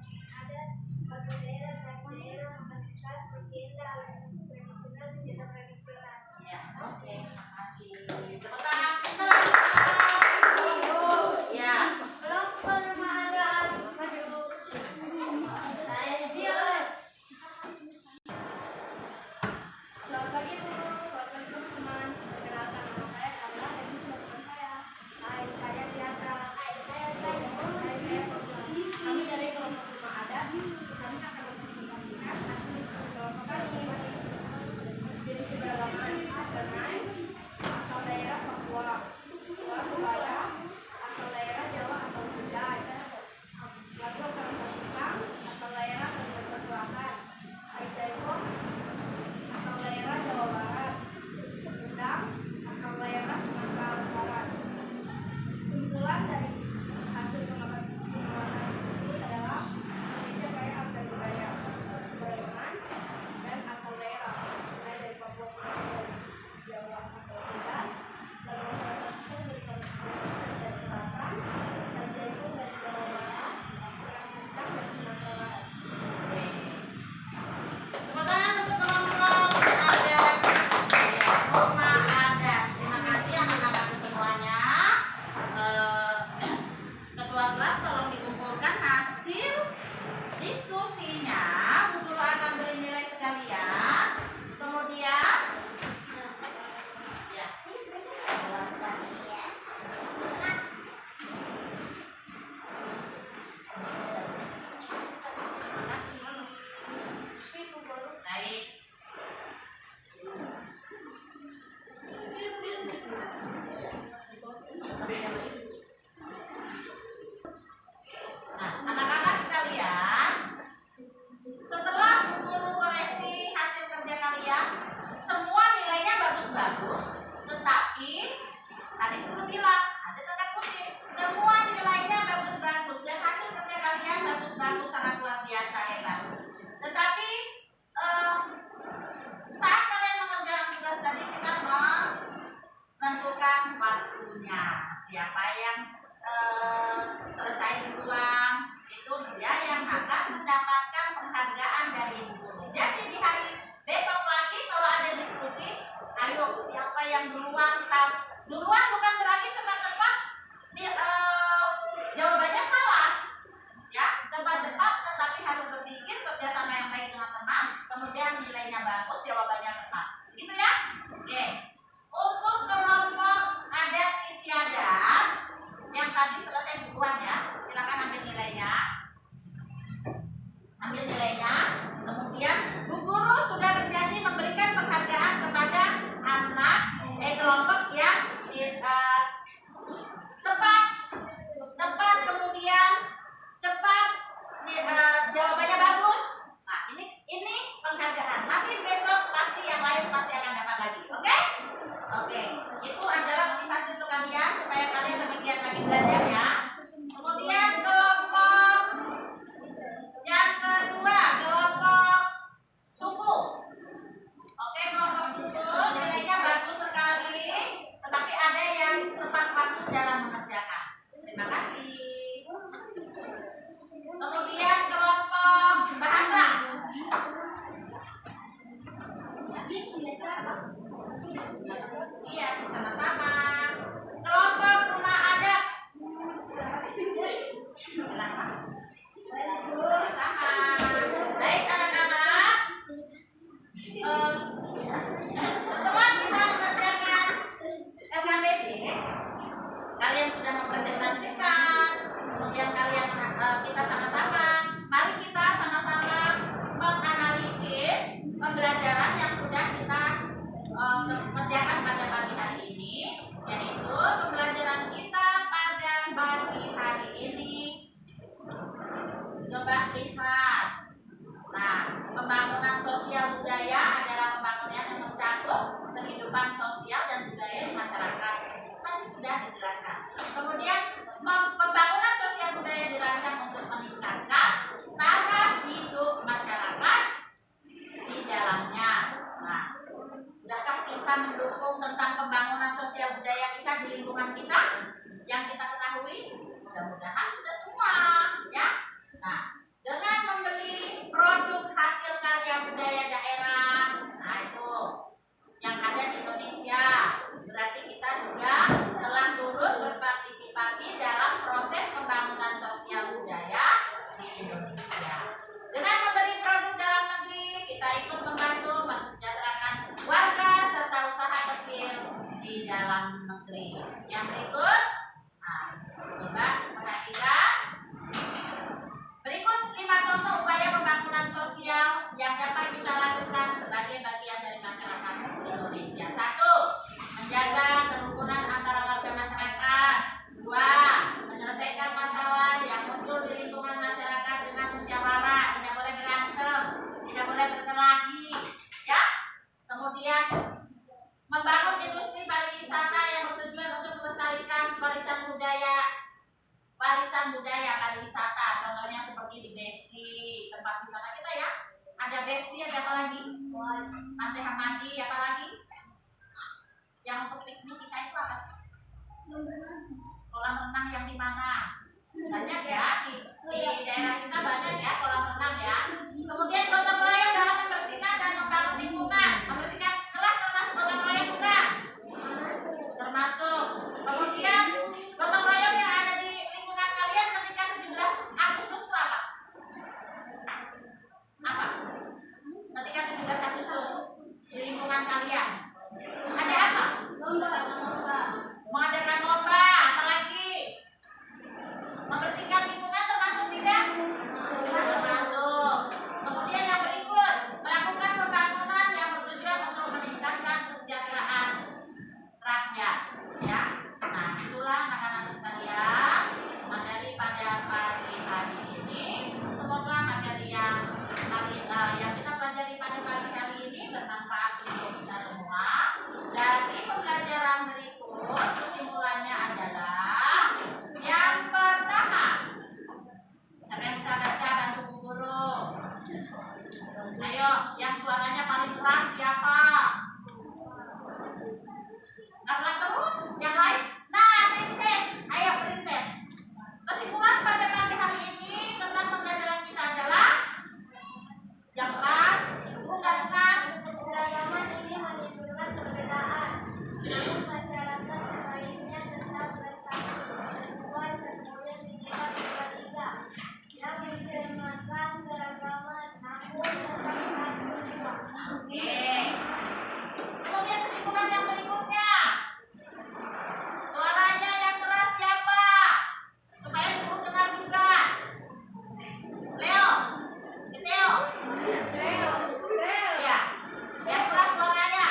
bendera, daerah, komunitas, legenda, alat musik tradisional, senjata tradisional. Ya, oke, makasih. Tepuk tangan. Senang. Ya. Kelompok rumah adat maju. Saya Dios. Selamat pagi Bu, selamat pagi teman-teman. Perkenalkan nama saya Carla dan ini teman saya. Hai, saya Diandra. Hai, saya Saya. Hai, saya Febri. Kami dari kelompok rumah adat. Kami akan mempresentasikan hasil diskusi kelompok kami. Jenis kedalaman Danai, asal daerah Papua, Budaya, asal daerah Jawa atau Sunda, lagu akan Pasifang, asal daerah Kalimantan Selatan, Aijaiko, asal daerah Jawa Barat, Undang, asal daerah Sumatera Barat. Kesimpulan dari hasil pengamatan ini adalah Indonesia kaya akan budaya, keberagaman, dan asal daerah, mulai dari Papua sampai Jawa atau Sunda, lalu Kalimantan dari Kalimantan dan Selatan, Aijaiko dari Jawa Barat, Undang dari Sumatera Barat. Tepuk tangan untuk kelompok adat. Ya, rumah adat. Terima kasih anak-anakku semuanya. Ketua kelas tolong dikumpulkan hasil diskusinya. Bu Guru akan beri nilai sekalian. Kemudian, ya. Baik. Nah, anak-anak sekalian, setelah Bu Guru koreksi hasil kerja kalian, semua nilainya bagus-bagus, tetapi tadi Guru bilang ada tanda kutip, semua nilainya bagus-bagus dan hasil kerja kalian bagus-bagus, sangat luar biasa hebat. Tetapi saat kalian mengerjakan tugas tadi kita menentukan waktunya, siapa yang selesai duluan itu dia yang akan mendapatkan penghargaan dari Ibu Guru. Jadi di hari besok lagi kalau ada diskusi, ayo siapa yang duluan. Duluan bukan berarti cepat-cepat jawabannya salah, ya cepat-cepat, tetapi harus berpikir kerjasama yang baik dengan teman, kemudian nilainya bagus, jawabannya tepat, gitu ya. Oke, untuk kelompok adat istiadat yang tadi selesai duluan ya, silakan ambil nilainya. Ambil nilainya. Kemudian Bu Guru sudah berjanji memberikan penghargaan kepada anak kelompok yang tepat, kemudian cepat, jawabannya bagus. Nah, ini penghargaan. Nanti besok pasti yang lain pasti akan dapat lagi. Oke? yang dapat kita lakukan sebagai bagian dari masyarakat Indonesia. 1. Menjaga kerukunan antara warga masyarakat. 2. Menyelesaikan masalah yang muncul di lingkungan masyarakat dengan musyawarah, tidak boleh berantem, tidak boleh berkelahi, ya. Kemudian membangun industri pariwisata yang bertujuan untuk melestarikan warisan budaya pariwisata. Contohnya seperti di Besti, tempat wisata kita ya. Ada Besti, ada apa lagi? Pantai Hamadi, apa lagi? Yang untuk piknik kita itu apa sih? Kolam renang yang di mana? Banyak ya, di daerah kita banyak ya kolam renang ya. Kemudian gotong royong dalam membersihkan dan membangun lingkungan. Membersihkan kelas termasuk gotong royong bukan? Termasuk. Kemudian gotong royong yang ada di lingkungan kalian ketika 17 Agustus itu apa? Apa? Ketika 17 Agustus di lingkungan kalian ada apa? Mengadakan lomba, apa lagi? Membersihkan lingkungan termasuk tidak? Termasuk. Kemudian yang berikut, melakukan pembangunan yang bertujuan untuk meningkatkan kesejahteraan rakyat. Ya. Nah, itulah anak-anak sekalian materi pada pagi hari ini. Semoga materi yang kita pelajari pada pagi hari ini bermanfaat untuk kita semua. Dari pembelajaran berikut, kesimpulannya adalah yang pertama, siapa yang bisa baca bantu Bu Guru? Ayo, yang suaranya paling keras siapa? Karena terus, yang lain. Nah, Princess, ayo Princess. Kesimpulan pada pagi hari ini tentang pembelajaran kita adalah yang keras, bukan. Keragaman ini menimbulkan perbedaan, namun masyarakat sebaiknya tetap bersatu sesuai semboyan Bhinneka Tunggal Ika yang mencerminkan keragaman namun tetap satu jiwa. Oke. Kemudian kesimpulan yang berikutnya. Suaranya yang keras siapa? Supaya guru dengar juga. Leo. Theo. Ya. Yang keras suaranya.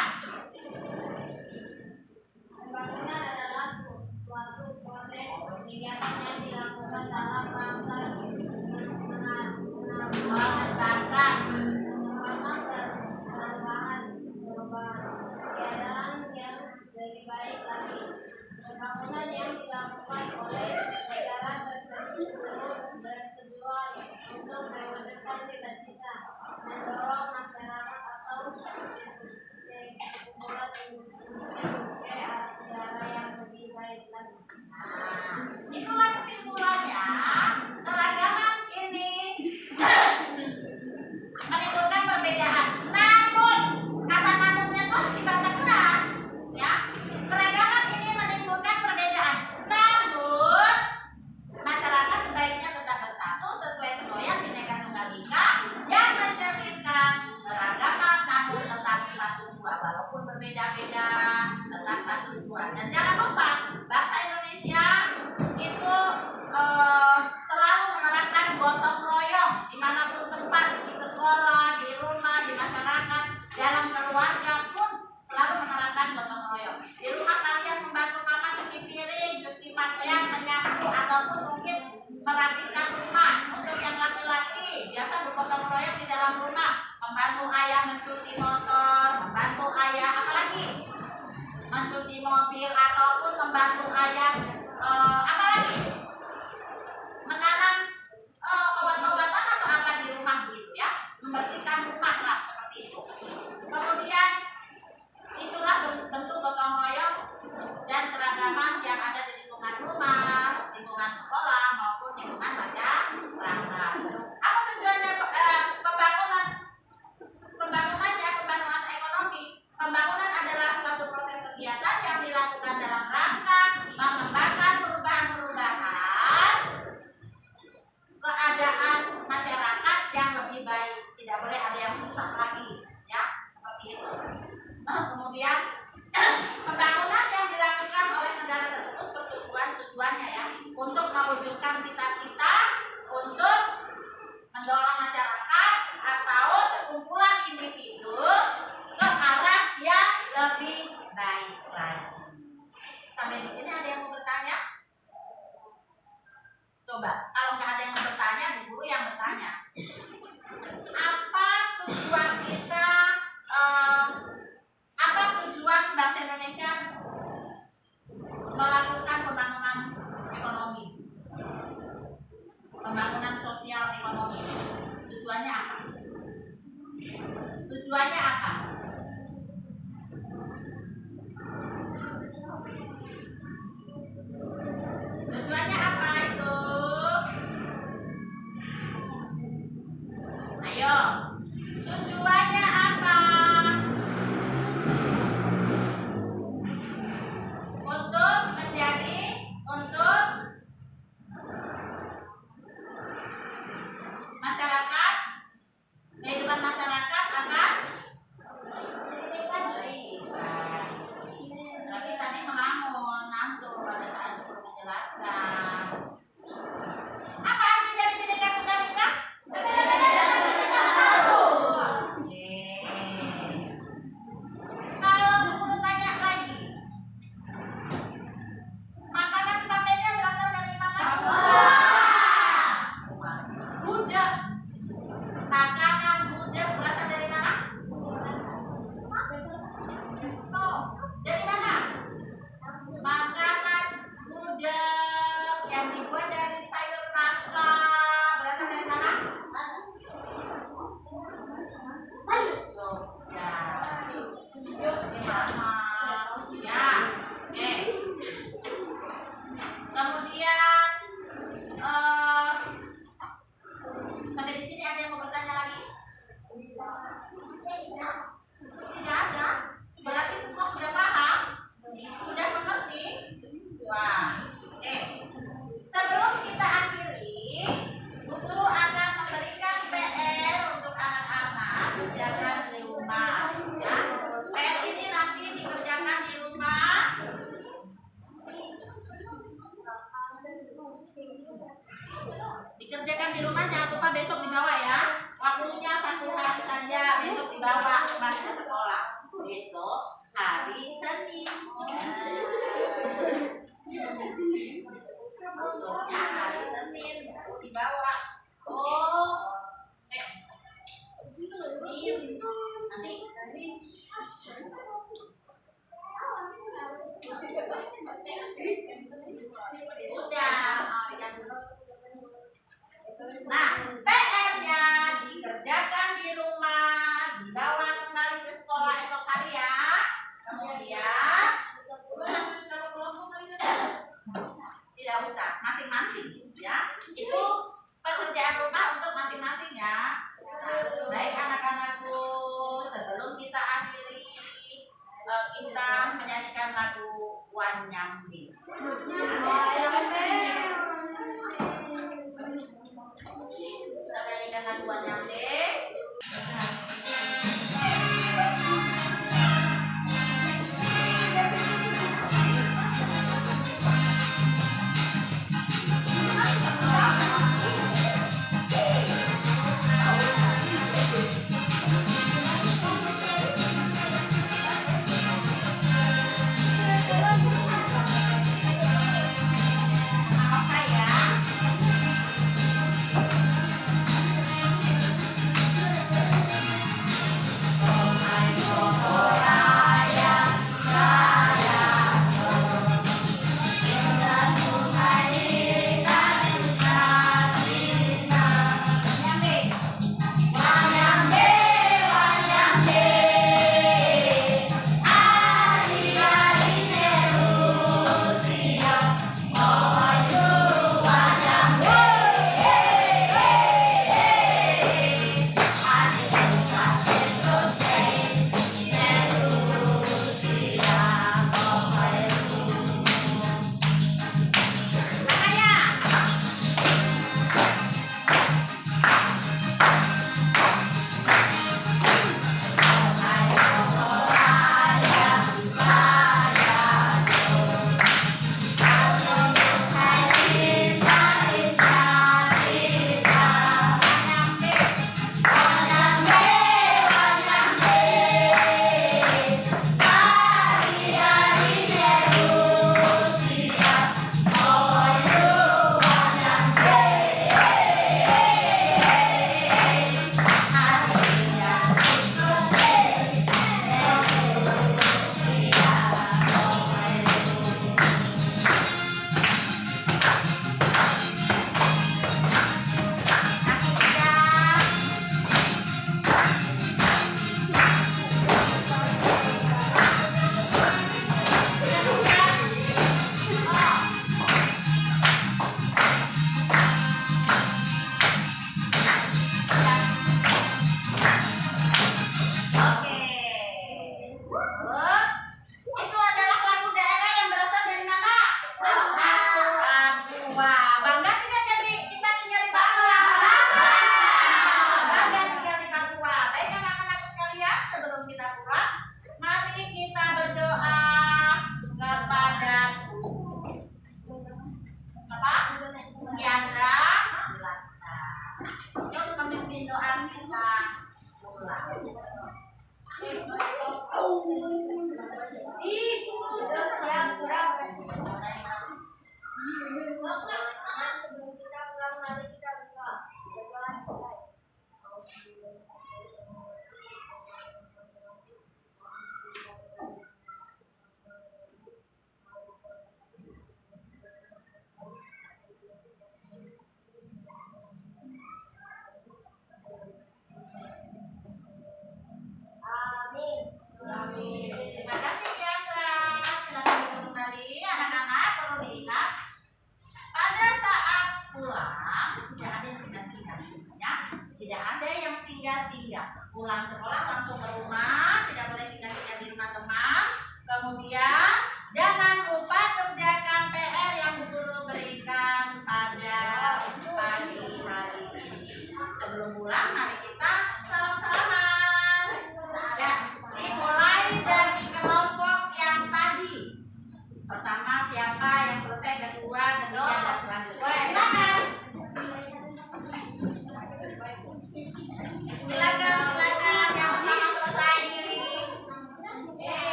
Pembangunan adalah suatu proses kegiatan yang dilakukan dalam rangka Mengembangkan. penambahan keadaan yang lebih baik lagi. Pembangunan yang dilakukan oleh negara tersebut bertujuan untuk mewujudkan cita-cita, mendorong masyarakat atau sekumpulan individu ke arah yang lebih baik lagi. Nah, itulah kesimpulannya. Keragaman ini menimbulkan perbedaan. Namun, kata namunnya itu harus dibaca keras, ya. Keragaman ini menimbulkan perbedaan. Namun, masyarakat sebaiknya tetap bersatu sesuai semboyan Bhinneka Tunggal Ika yang mencerminkan keragaman namun tetap satu jua, walaupun berbeda-beda tetap satu jua. Dan jangan lupa, bangsa Indonesia itu selalu menerapkan gotong royong dimanapun tempat, di sekolah, di rumah, di masyarakat, dalam keluarga pun selalu menerapkan gotong royong. Di rumah kalian membantu mama cuci piring, cuci pakaian, menyapu, ataupun mungkin merapikan rumah. Untuk yang laki-laki biasa bergotong royong di dalam rumah, membantu ayah mencuci motor, membantu ayah apalagi mencuci mobil, ataupun membantu ayah apalagi menanam obat-obatan atau apa di rumah begitu ya, membersihkan rumah lah seperti itu. Kemudian itulah bentuk gotong royong dan keragaman yang ada di lingkungan rumah, lingkungan sekolah maupun lingkungan masyarakat. Apa tujuannya pembangunan ekonomi? Pembangunan adalah suatu proses kegiatan yang dilakukan dalam rangka mengembangkan perubahan-perubahan keadaan masyarakat yang lebih baik. Tidak boleh ada yang susah lagi, ya, seperti itu. Kemudian pembangunan yang dilakukan oleh negara tersebut tujuannya ya untuk mewujudkan cita-cita, untuk mendorong masyarakat atau individu ke arah yang lebih baik lagi. Sampai di sini ada yang mau bertanya? Coba, kalau nggak ada yang mau bertanya, Bu Guru yang bertanya. Apa tujuan kita? Apa tujuan Bangsa Indonesia melakukan pembangunan ekonomi, pembangunan sosial ekonomi? Tujuannya apa? Tujuannya apa? Tujuannya apa itu? Ayo, tujuannya apa? Untuk menjadi, untuk masyarakat, kehidupan masyarakat akan berarti tadi melamun, ngantuk pada saat guru menjelaskan. Apa arti dari Bhinneka Tunggal Ika? Oke. Kalau guru tanya lagi, makanan pakainya berasal dari mana? Gudeg. Makanan gudeg berasal dari mana? Oh, dari mana? Makanan gudeg yang dibuat dari sayur nangka berasal dari mana? Jogja. Gimana? Ya, oke. Kemudian sampai di sini ada yang mau bertanya lagi? Tidak ada. Berarti semua sudah paham? Sudah mengerti? Wah, oke. Sebelum kita akhiri, Bu Guru akan memberikan PR untuk anak-anak kerjakan di rumah. Ya. PR ini nanti dikerjakan di rumah. Dikerjakan di rumah, jangan lupa besok dibawa ya. Waktunya 1 hari saja, besok dibawa kembali ke sekolah. Besok hari Senin. Besoknya hari Senin dibawa. Nanti. Nah, PR-nya dikerjakan di rumah, dibawa kembali ke sekolah esok hari ya. Kemudian tidak usah, masing-masing ya. Itu pekerjaan rumah pulang sekolah langsung ke rumah, tidak boleh singgah-singgah di rumah teman. Kemudian jangan lupa kerjakan